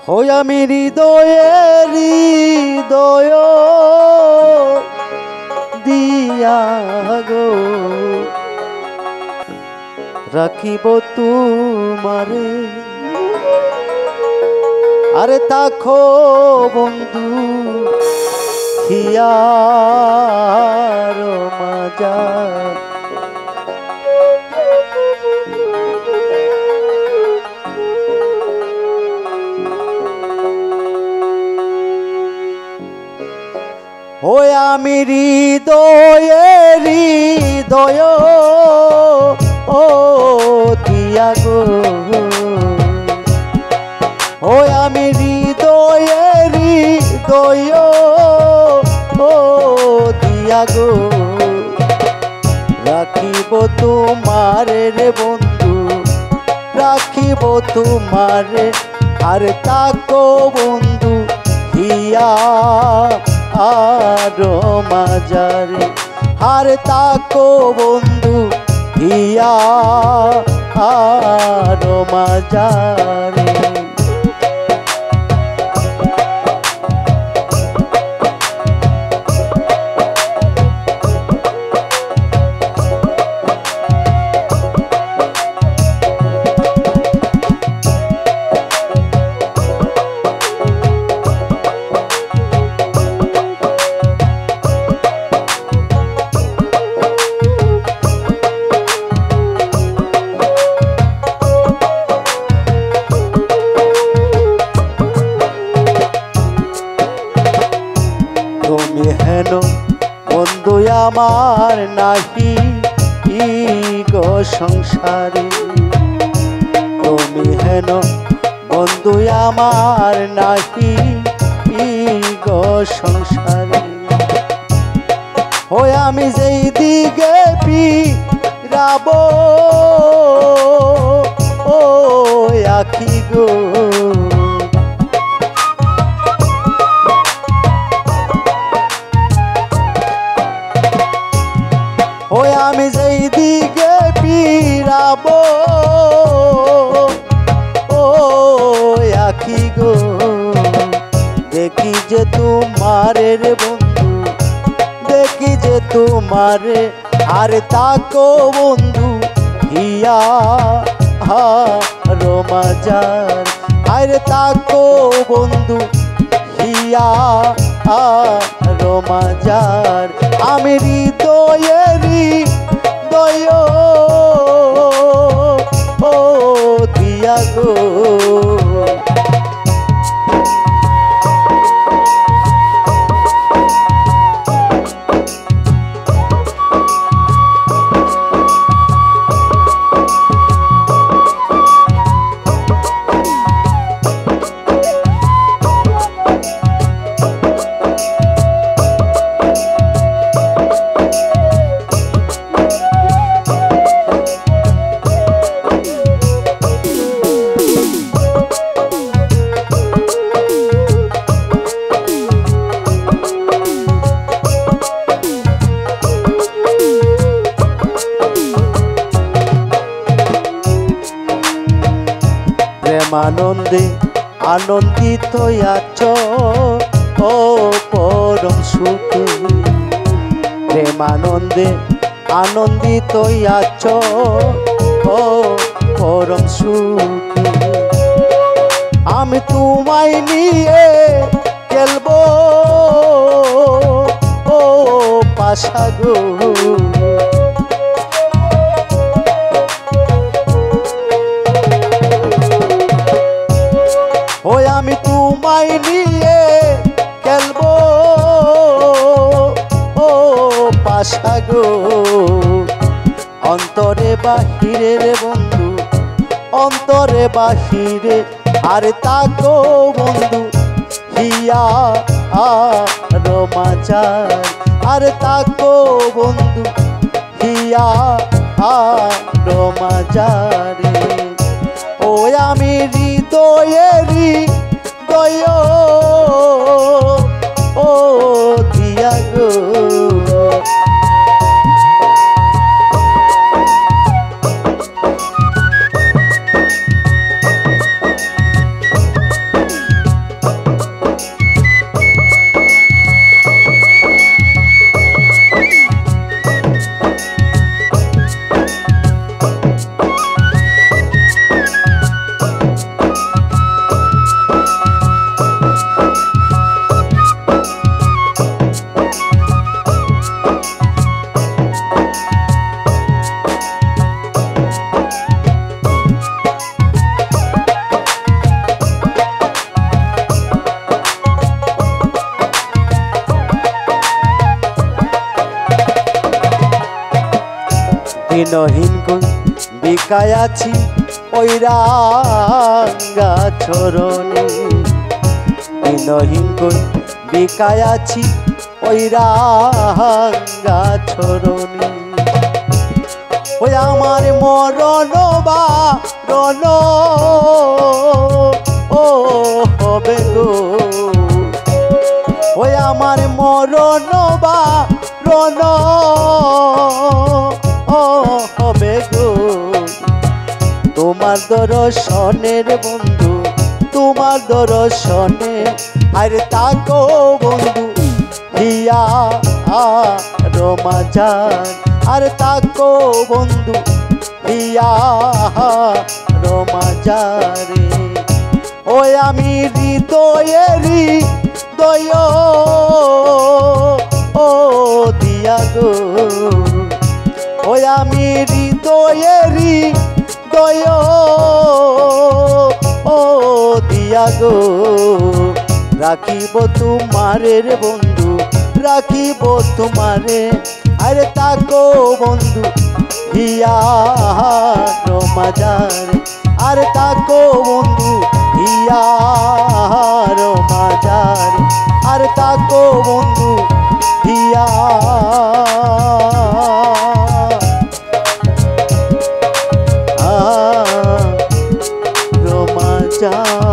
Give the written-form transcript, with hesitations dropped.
হই আমি হৃদয় দিয়া গো রাখিব তোমারে। আরে তাকো বন্ধু হিয়ার মাজার, ওই আমি হৃদয় ও দিয়া গো, ওই আমি হৃদয় ও দিয়া গো রাখিব তোমারে রে বন্ধু, রাখিব তোমারে। আর তাকো বন্ধু হিয়া আর মাজারে, আর তাকো বন্ধু হিয়া আর মাজারে। তুমি হেন বন্ধু আমার নাহি গো সংসারে, তুমি হেন বন্ধু আমার নাহি গো সংসারে। ওই আমি যেই দিকে ফিরাব ও আখি গো, ওই আমি যেই দিকে ফিরাব ও আখি গো দেখি যে তোমারে রে বন্ধু, দেখি যে তোমারে। আর তাকো বন্ধু হিয়া আর মাজার, আর তাকো বন্ধু হিয়া আর মাজার। আমি হৃদয় ও দিয়া গো প্রেমানন্দে আনন্দিত আছো ও পরম সুখে, প্রেমানন্দে আনন্দিত আছো ও পরম সুখে। আমি তোমায় নিয়ে খেলবো ও পাশা গো, ওই আমি তোমায় নিয়ে খেলবো ও পাশা গো। অন্তরে বাহিরে রে বন্ধু, অন্তরে বাহিরে। আর তাকো বন্ধু হিয়া আর মাজার, আর তাকো বন্ধু হিয়া আর মাজারে। ওই আমি হৃদয় ও দিয়া গো দিনহীন কই বিকায় আছি ওই রাঙ্গা চরণে, দিনহীন কই বিকায় আছি ওই রাঙ্গা চরণে। ওই আমার মরণ বারণ ও হবে গো, ওই আমার মরণ বারণ ও হবে গো। তোমার দর্শনের বন্ধু, তোমার দর্শনে আরে তাকো বন্ধু হিয়া রমাজান, আর তাকো বন্ধু হিয়া রমাজারে। ওই আমি হৃদয়েরি দয় ও দিয়া গো, ওই আমি হৃদয়েরি দয় ও দিয়া গো। রাখিব তোমারে রে বন্ধু, রাখিব তোমারে, আরে তাকো বন্ধু হিয়া রমাজারে, আরে তাকো বন্ধু হিয়া রমাজারে, আরে তাকো বন্ধু হিয়া রমাজারে।